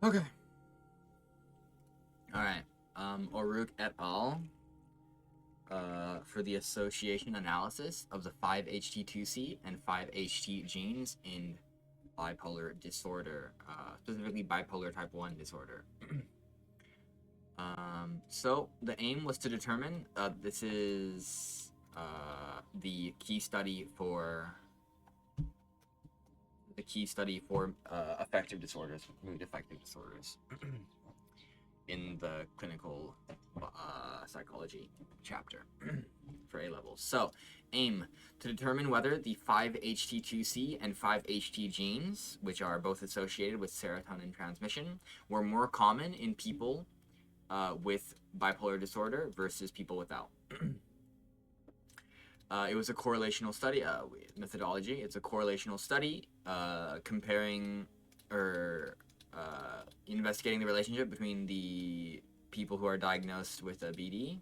Okay. All right. Oruc et al. For the association analysis of the 5-HT2C and 5-HT genes in bipolar disorder, specifically bipolar type 1 disorder. So the aim was to determine, this is the key study for affective disorders, mood affective disorders. In the clinical psychology chapter for A levels. So, aim to determine whether the 5-HT2C and 5-HT genes, which are both associated with serotonin transmission, were more common in people with bipolar disorder versus people without. It was a correlational study, methodology. It's a correlational study comparing or investigating the relationship between the people who are diagnosed with a BD,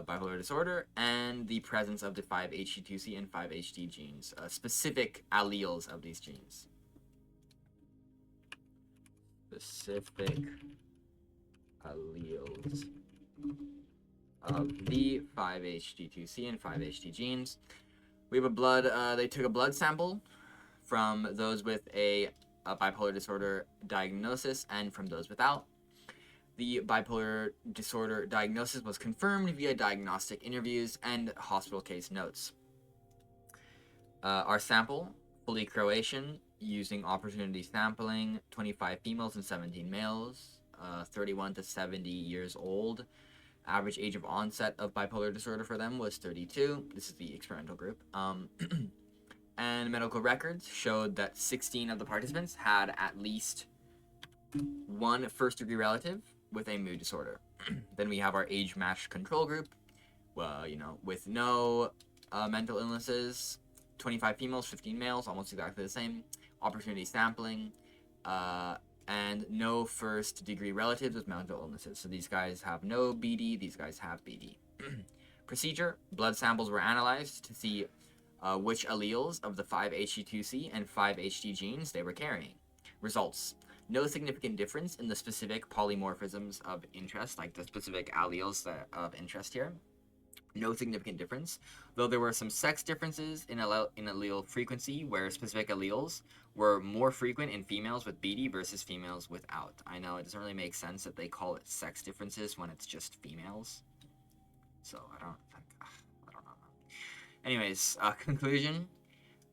bipolar disorder, and the presence of the 5-HT2C and 5-HT genes, specific alleles of these genes. Specific alleles of the 5-HT2C and 5-HT genes. We have a blood, they took a blood sample from those with a bipolar disorder diagnosis and from those without. The bipolar disorder diagnosis was confirmed via diagnostic interviews and hospital case notes. Our sample, fully Croatian, using opportunity sampling, 25 females and 17 males, 31 to 70 years old. Average age of onset of bipolar disorder for them was 32. This is the experimental group. And medical records showed that 16 of the participants had at least one first-degree relative with a mood disorder. Then we have our age-matched control group, well, with no mental illnesses, 25 females, 15 males, almost exactly the same, opportunity sampling, and no first-degree relatives with mental illnesses. So these guys have no BD, these guys have BD. Procedure, blood samples were analyzed to see which alleles of the 5-HT2C and 5-HT genes they were carrying. Results. No significant difference in the specific polymorphisms of interest, like the specific alleles of interest here. No significant difference, though there were some sex differences in allele frequency, where specific alleles were more frequent in females with BD versus females without. I know it doesn't really make sense that they call it sex differences when it's just females. So I don't know. Anyways, conclusion.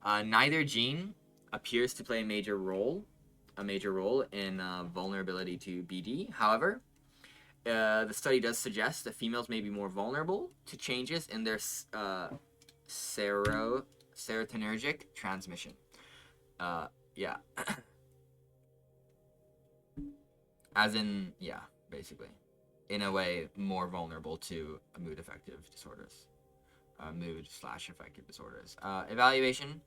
Neither gene appears to play a major role in vulnerability to BD. However, the study does suggest that females may be more vulnerable to changes in their serotonergic transmission. Yeah. As in, yeah, basically. In a way, more vulnerable to mood affective disorders. Mood/affective disorders. Evaluation.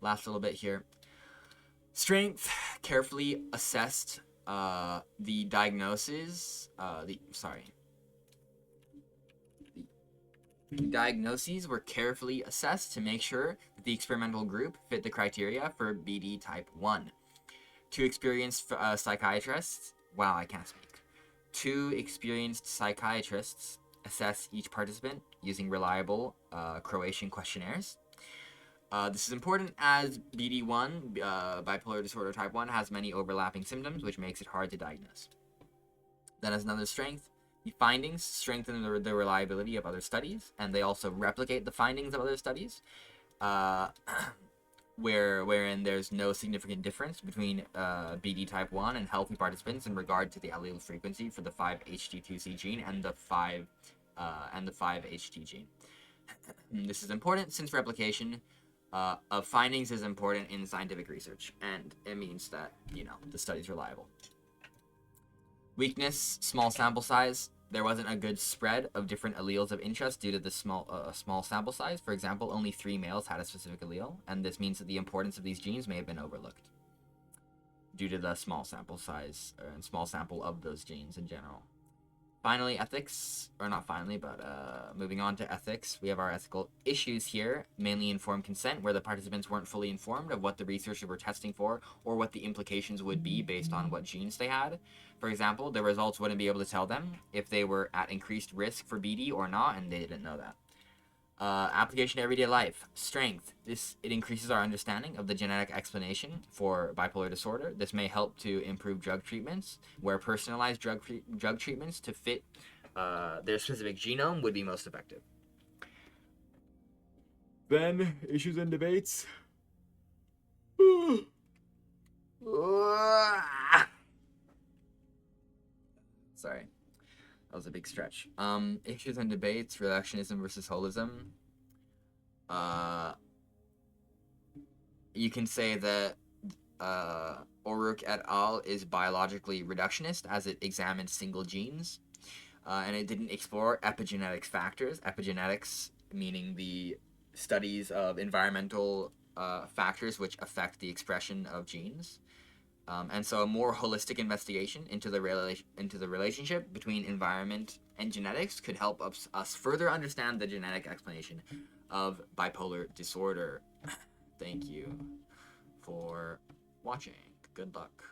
Last little bit here. Strength. Carefully assessed the diagnoses. The diagnoses were carefully assessed to make sure that the experimental group fit the criteria for BD type 1. Two experienced psychiatrists. Wow, I can't speak. Two experienced psychiatrists assess each participant using reliable Croatian questionnaires. This is important as BD1, bipolar disorder type 1, has many overlapping symptoms, which makes it hard to diagnose. Then as another strength, the findings strengthen the reliability of other studies, and they also replicate the findings of other studies, wherein there's no significant difference between BD type 1 and healthy participants in regard to the allele frequency for the 5-HT2C gene and the 5-HT gene. This is important since replication of findings is important in scientific research, and it means that, the study's reliable. Weakness, small sample size. There wasn't a good spread of different alleles of interest due to the small sample size. For example, only 3 males had a specific allele, and this means that the importance of these genes may have been overlooked due to the small sample size and small sample of those genes in general. Finally, ethics, or not finally, but moving on to ethics, we have our ethical issues here, mainly informed consent, where the participants weren't fully informed of what the researchers were testing for or what the implications would be based on what genes they had. For example, the results wouldn't be able to tell them if they were at increased risk for BD or not, and they didn't know that. Application to everyday life. Strength. It increases our understanding of the genetic explanation for bipolar disorder. This may help to improve drug treatments, where personalized drug treatments to fit their specific genome would be most effective. Then issues and debates. Sorry, that was a big stretch. Issues and debates: reductionism versus holism. You can say that Oruc et al. Is biologically reductionist as it examines single genes, and it didn't explore epigenetics factors. Epigenetics meaning the studies of environmental factors which affect the expression of genes. And so a more holistic investigation into the relationship between environment and genetics could help us further understand the genetic explanation of bipolar disorder. Thank you for watching. Good luck.